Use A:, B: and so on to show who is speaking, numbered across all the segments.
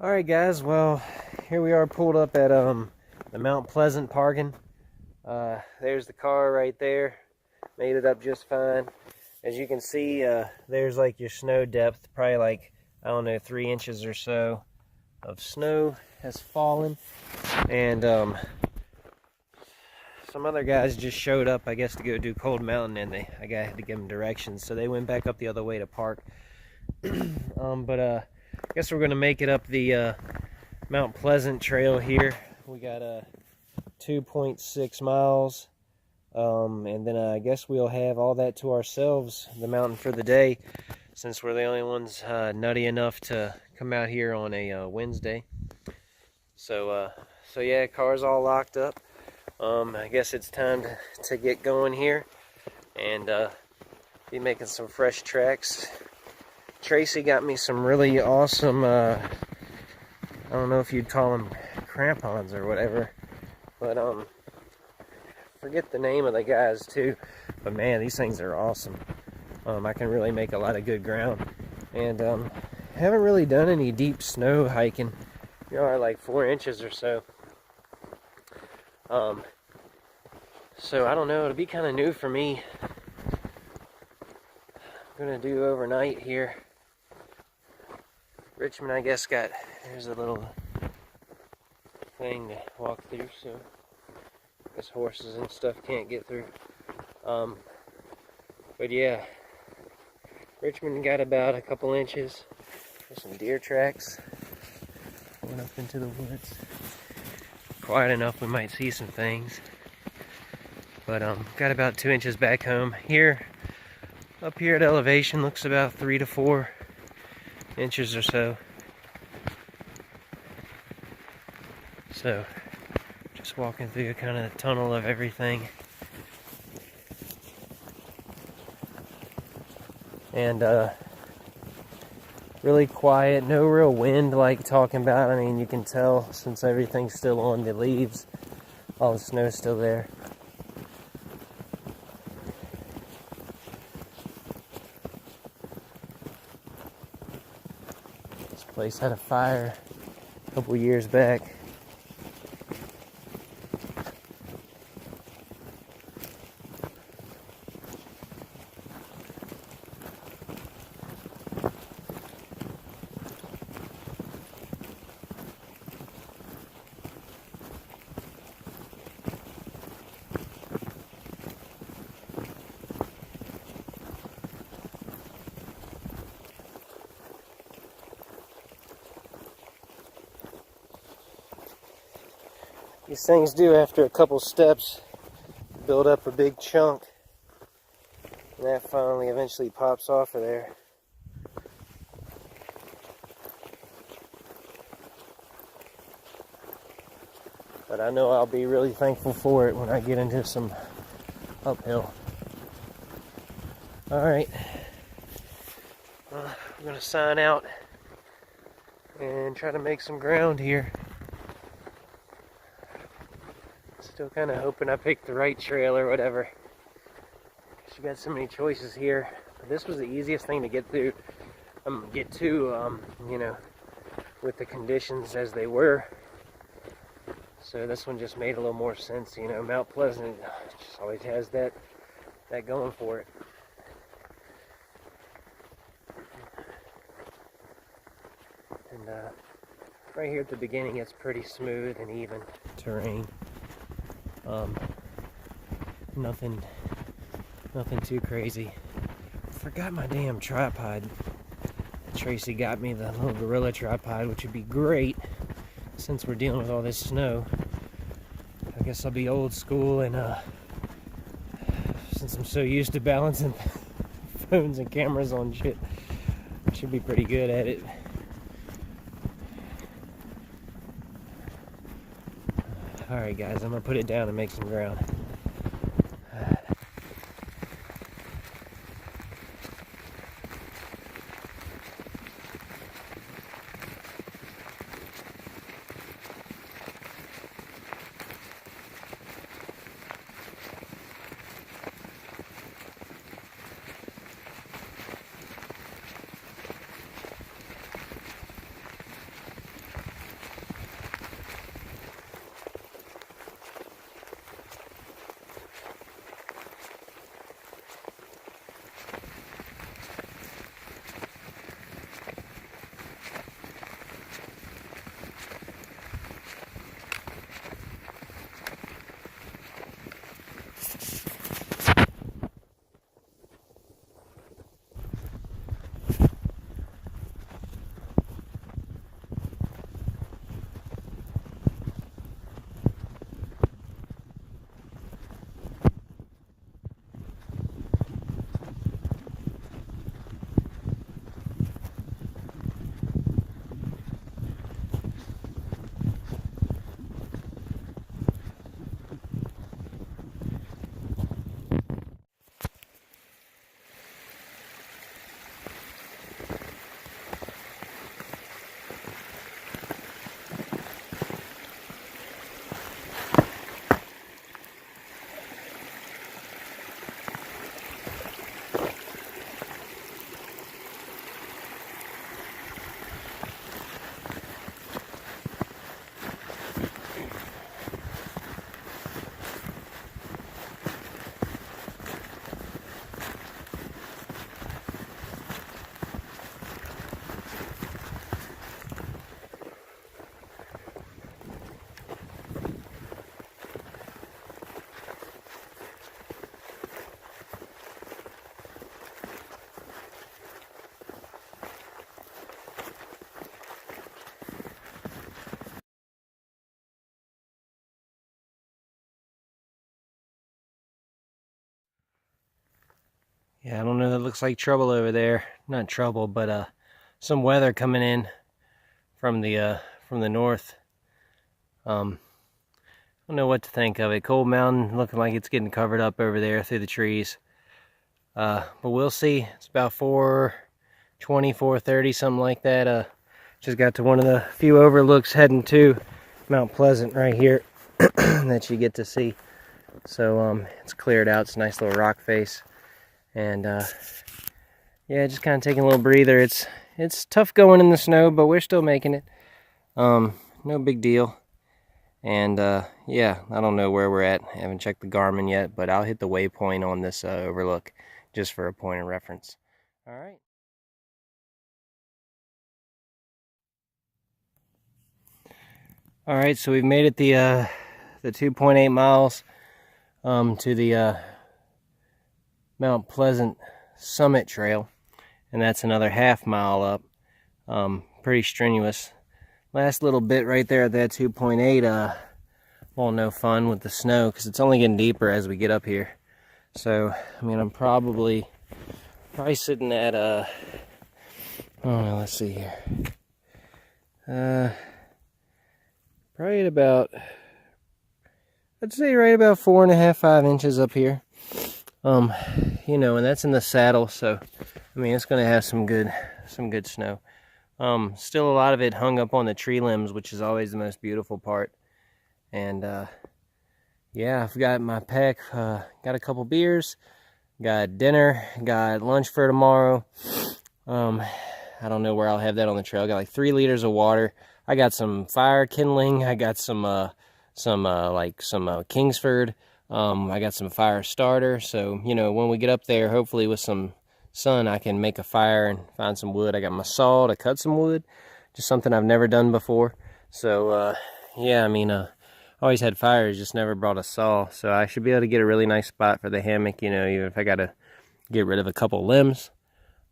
A: Alright guys, well, here we are pulled up at the Mount Pleasant parking. There's the car right there. Made it up just fine. As you can see, there's like your snow depth, probably like, I don't know, 3 inches or so of snow has fallen. And some other guys just showed up, I guess, to go do Cold Mountain, and I had to give them directions, so they went back up the other way to park. I guess we're gonna make it up the Mount Pleasant trail here. We got 2.6 miles, and then I guess we'll have all that to ourselves, the mountain, for the day, since we're the only ones nutty enough to come out here on a Wednesday. So yeah, car's all locked up. I guess it's time to get going here and be making some fresh tracks. Tracy got me some really awesome, I don't know if you'd call them crampons or whatever, but forget the name of the guys too, but man, these things are awesome. I can really make a lot of good ground, and haven't really done any deep snow hiking, like 4 inches or so. So I don't know, it'll be kind of new for me. I'm gonna do overnight here. Richmond, I guess, there's a little thing to walk through, so I guess horses and stuff can't get through. But yeah, Richmond got about a couple inches. There's some deer tracks going up into the woods. Quiet enough we might see some things. But got about 2 inches back home. Here, up here at elevation, looks about 3 to 4 inches or so. So, just walking through a kind of tunnel of everything. And really quiet, no real wind like talking about. I mean, you can tell since everything's still on the leaves, all the snow's still there. This place had a fire a couple years back. These things do, after a couple steps, build up a big chunk, and that finally eventually pops off of there. But I know I'll be really thankful for it when I get into some uphill. Alright, I'm going to sign out and try to make some ground here. Still kind of hoping I picked the right trail or whatever. You got so many choices here. But this was the easiest thing to get through. With the conditions as they were. So this one just made a little more sense. Mount Pleasant just always has that going for it. And right here at the beginning, it's pretty smooth and even terrain. Nothing too crazy. Forgot my damn tripod. Tracy got me the little gorilla tripod, which would be great since we're dealing with all this snow. I guess I'll be old school, and since I'm so used to balancing phones and cameras on shit, I should be pretty good at it. Alright guys, I'm gonna put it down and make some ground. Yeah, I don't know, that looks like trouble over there. Not trouble, but some weather coming in from the north. I don't know what to think of it. Cold Mountain looking like it's getting covered up over there through the trees. But we'll see. It's about 4:20, 4:30, something like that. Just got to one of the few overlooks heading to Mount Pleasant right here that you get to see. So it's cleared out. It's a nice little rock face. And yeah, just kind of taking a little breather. It's tough going in the snow, but we're still making it. No big deal. And yeah, I don't know where we're at. I haven't checked the Garmin yet, but I'll hit the waypoint on this overlook just for a point of reference. All right. All right, so we've made it the 2.8 miles to the Mount Pleasant Summit Trail, and that's another half mile up. Pretty strenuous. Last little bit right there at that 2.8, well, no fun with the snow because it's only getting deeper as we get up here. So, I mean, I'm probably sitting at oh no, let's see here. Probably at about, I'd say right about 4.5, 5 inches up here. You know, and that's in the saddle, so I mean it's gonna have some good snow. Still a lot of it hung up on the tree limbs, which is always the most beautiful part. And yeah, I've got my pack, got a couple beers, got dinner, got lunch for tomorrow. I don't know where I'll have that on the trail. I got like 3 liters of water. I got some fire kindling. I got some Kingsford. I got some fire starter. So, you know, when we get up there, hopefully with some sun, I can make a fire and find some wood. I got my saw to cut some wood, just something I've never done before. So, yeah, I mean, always had fires, just never brought a saw. So I should be able to get a really nice spot for the hammock, you know, even if I got to get rid of a couple limbs.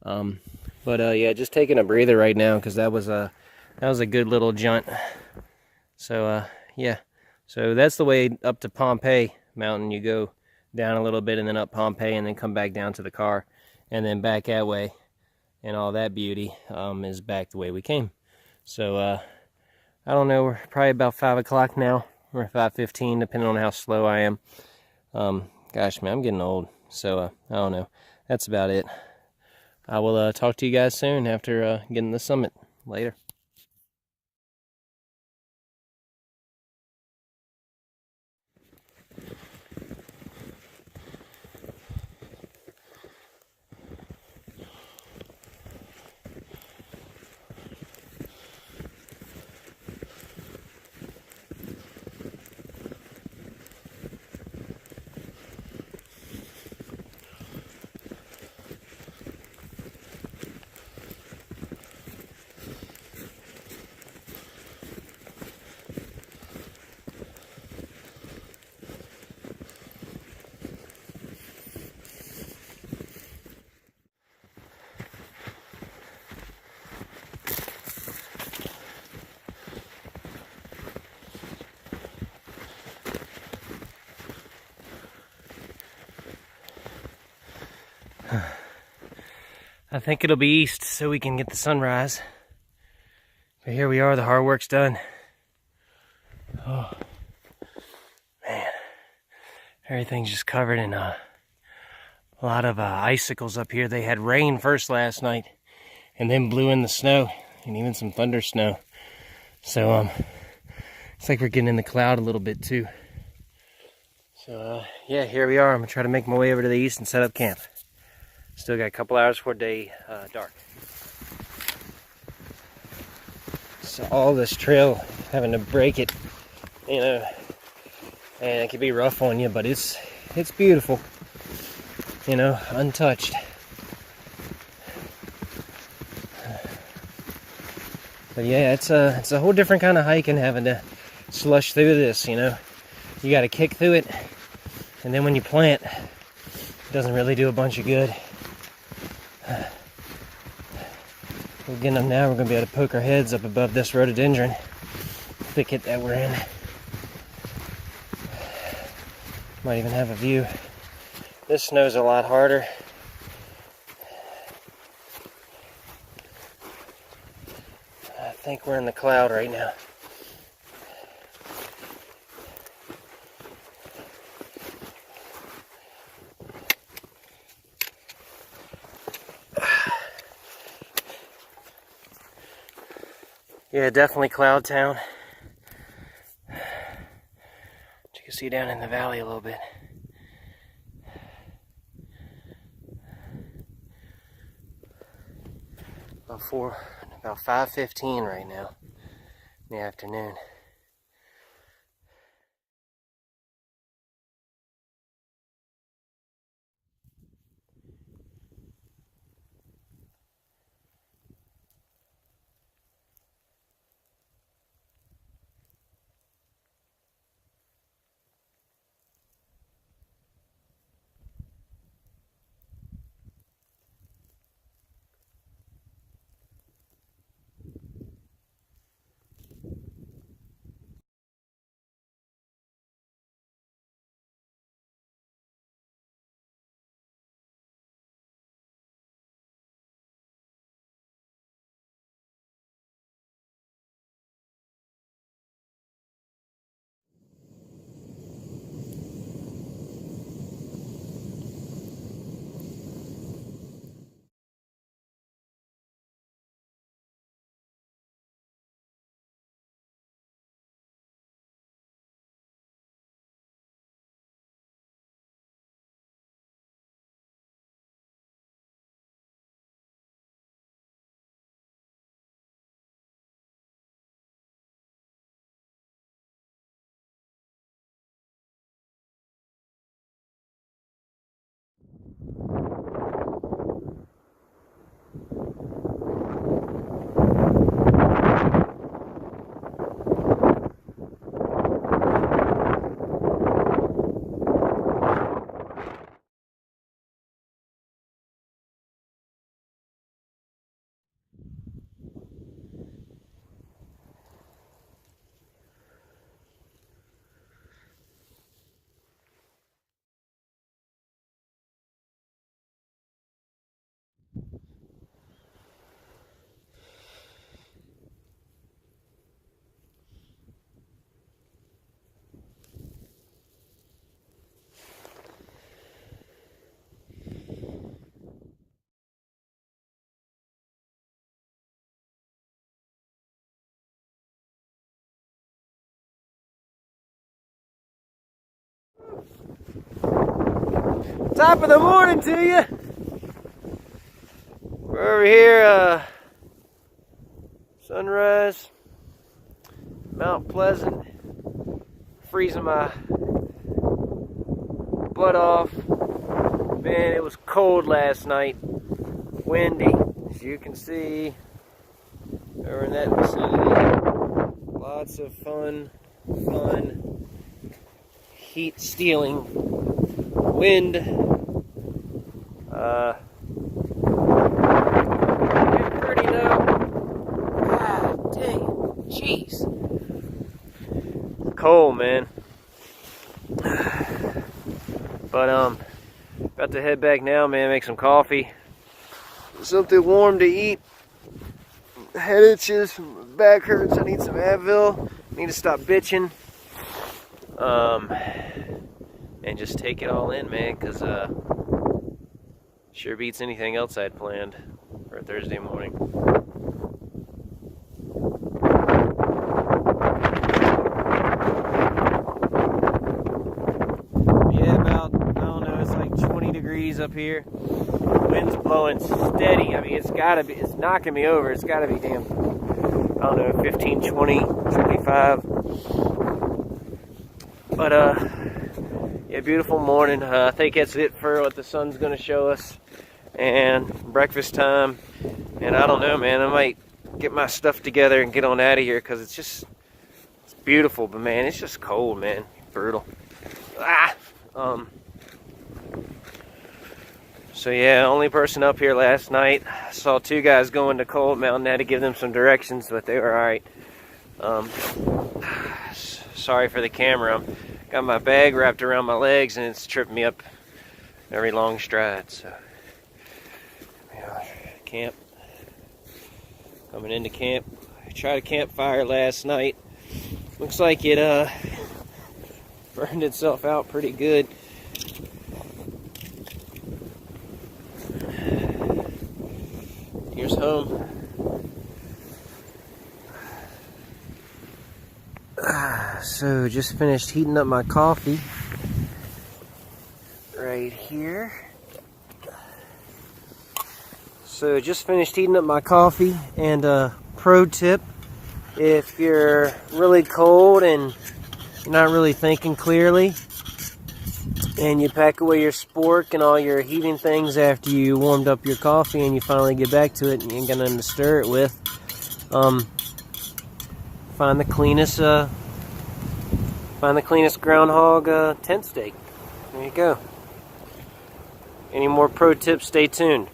A: But yeah, just taking a breather right now because that was a good little jaunt. So, yeah. So that's the way up to Pompeii Mountain. You go down a little bit and then up Pompeii and then come back down to the car and then back that way, and all that beauty is back the way we came. So I don't know, we're probably about 5 o'clock now, or 5:15 depending on how slow I am. Gosh, man, I'm getting old, so I don't know. That's about it. I will talk to you guys soon after getting the summit. Later. I think it'll be east so we can get the sunrise. But here we are, the hard work's done. Oh, man. Everything's just covered in a lot of icicles up here. They had rain first last night and then blew in the snow and even some thunder snow. So it's like we're getting in the cloud a little bit too. So yeah, here we are. I'm gonna try to make my way over to the east and set up camp. Still got a couple hours before day dark. So all this trail, having to break it, you know, and it can be rough on you, but it's beautiful, you know, untouched. But yeah, it's a whole different kind of hiking, having to slush through this, you know. You got to kick through it, and then when you plant, it doesn't really do a bunch of good. We're getting up now. We're going to be able to poke our heads up above this rhododendron thicket that we're in. Might even have a view. This snow's a lot harder. think we're in the cloud right now. Yeah, definitely cloud town. You can see down in the valley a little bit. About 5:15 right now in the afternoon. Top of the morning to you. We're over here, sunrise, Mount Pleasant, freezing my butt off. Man, it was cold last night, windy, as you can see over in that vicinity. Lots of fun, heat stealing wind. Getting pretty now. God dang it. Jeez. Cold, man. But about to head back now, man, make some coffee. Something warm to eat. Head itches, back hurts, I need some Advil. Need to stop bitching. And just take it all in, man, because sure beats anything else I'd planned for a Thursday morning. Yeah, about, I don't know, it's like 20 degrees up here. Wind's blowing steady. I mean, it's knocking me over. It's gotta be damn, I don't know, 15, 20, 25. But, yeah, beautiful morning. I think that's it for what the sun's going to show us. And breakfast time. And I don't know, man. I might get my stuff together and get on out of here because it's beautiful. But, man, it's just cold, man. Brutal. So, yeah, only person up here last night. I saw two guys going to Cold Mountain. I had to give them some directions, but they were all right. Sorry for the camera. Got my bag wrapped around my legs and it's tripping me up every long stride. So, yeah, camp. Coming into camp, tried a campfire last night. Looks like it burned itself out pretty good. Here's home. So just finished heating up my coffee right here. So just finished heating up my coffee, and pro tip, if you're really cold and you're not really thinking clearly and you pack away your spork and all your heating things after you warmed up your coffee and you finally get back to it and you ain't got nothing to stir it with, find the cleanest groundhog tent stake. There you go. Any more pro tips, stay tuned.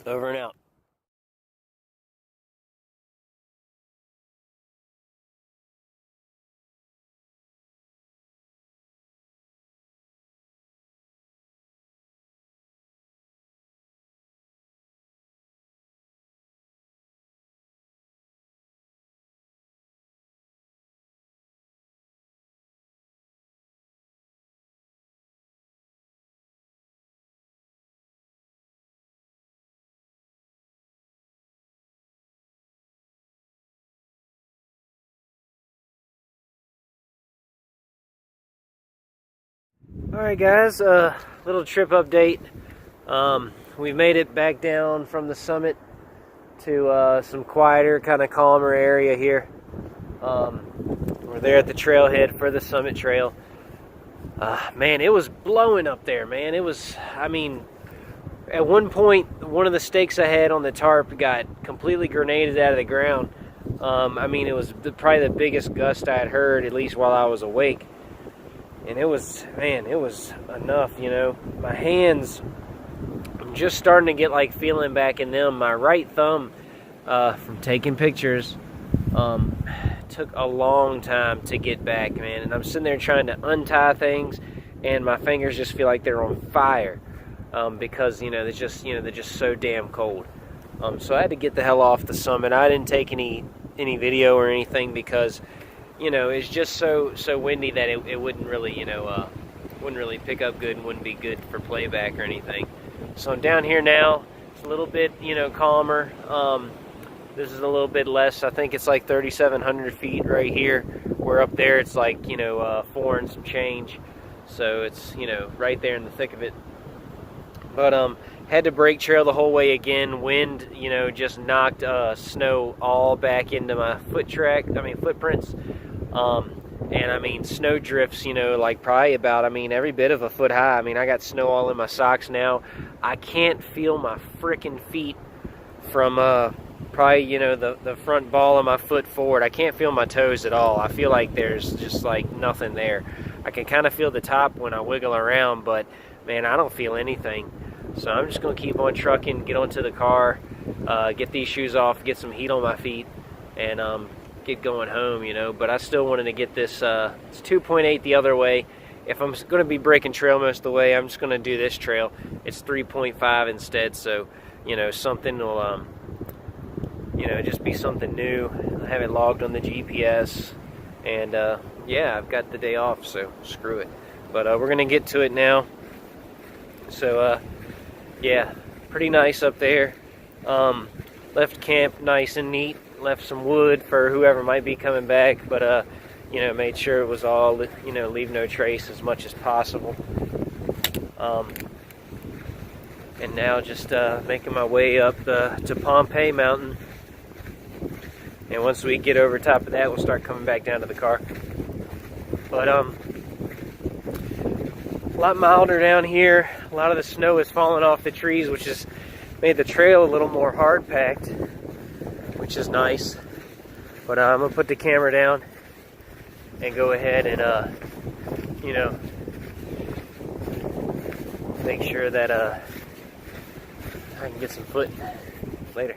A: Over and out. Alright guys, little trip update. We made it back down from the summit to some quieter, kind of calmer area here. We're there at the trailhead for the summit trail. Man, it was blowing up there, man. It was, I mean, at one point, one of the stakes I had on the tarp got completely grenaded out of the ground. I mean, it was probably the biggest gust I had heard, at least while I was awake. And it was, man, it was enough, you know. My hands, I'm just starting to get like feeling back in them. My right thumb, from taking pictures, took a long time to get back, man. And I'm sitting there trying to untie things, and my fingers just feel like they're on fire, because they're just so damn cold. So I had to get the hell off the summit. I didn't take any video or anything because it's just so windy that it wouldn't really, wouldn't really pick up good and wouldn't be good for playback or anything. So I'm down here now. It's a little bit, calmer. This is a little bit less. I think it's like 3,700 feet right here. Where up there it's like, 4 and some change. So it's, right there in the thick of it. But had to brake trail the whole way again. Wind, just knocked snow all back into my footprints. And I mean, snow drifts, like probably about, every bit of a foot high. I got snow all in my socks now. I can't feel my frickin' feet from probably, the front ball of my foot forward. I can't feel my toes at all. I feel like there's just like nothing there. I can kind of feel the top when I wiggle around, but man, I don't feel anything. So I'm just going to keep on trucking, get onto the car, get these shoes off, get some heat on my feet, and get going home, But I still wanted to get this, it's 2.8 the other way. If I'm going to be breaking trail most of the way, I'm just going to do this trail. It's 3.5 instead, so, something will, just be something new. I have it logged on the GPS, and, yeah, I've got the day off, so screw it. But we're going to get to it now. So, yeah, pretty nice up there. Left camp nice and neat. Left some wood for whoever might be coming back, but made sure it was all, leave no trace as much as possible. And now just making my way up to Pompeii Mountain. And once we get over top of that, we'll start coming back down to the car. But a lot milder down here. A lot of the snow is falling off the trees, which has made the trail a little more hard packed, which is nice. But I'm gonna put the camera down and go ahead and make sure that I can get some foot later.